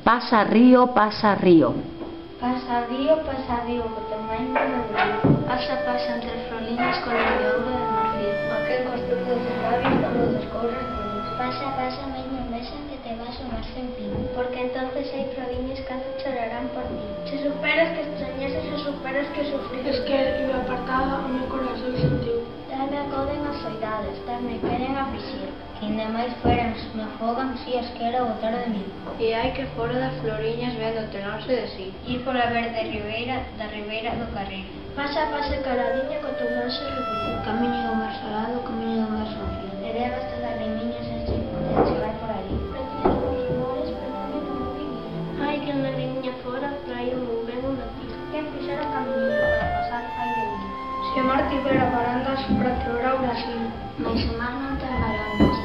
Pasa río, pasa río. Pasa río, que tamén me río. Pasa entre froliñas con el de ouro de marfil. Aquel construye tus labios cuando descorres bonitos. Pasa, meño mesa que te vas a mar sen fin. Porque entonces hai froliñas que chorarán por ti. Se superas que extrañases, se superas que sufrises. Es que iba apartada o meu corazón sentiu. Dame acoden as soidades, me queren a pisir. Que ainda máis fueran, me afogan si as quero botar de mí. E hai que fora das floriñas vendo telarse de sí. Ir por a verde ribeira do carril. Pasa caladiña co teu manso rebelo. Camiño do mar salado, camiño do mar sonfín. E debas todas remiñas en chegar por ali. Preciso dos rumores, preciso non vivir. Ai, que na riña fora traio un ben unha tía. Quen fixera camiño para pasar ai de mí? Se o mar tivera barandas para explorar o Brasil. Mais o mar non ten barandas.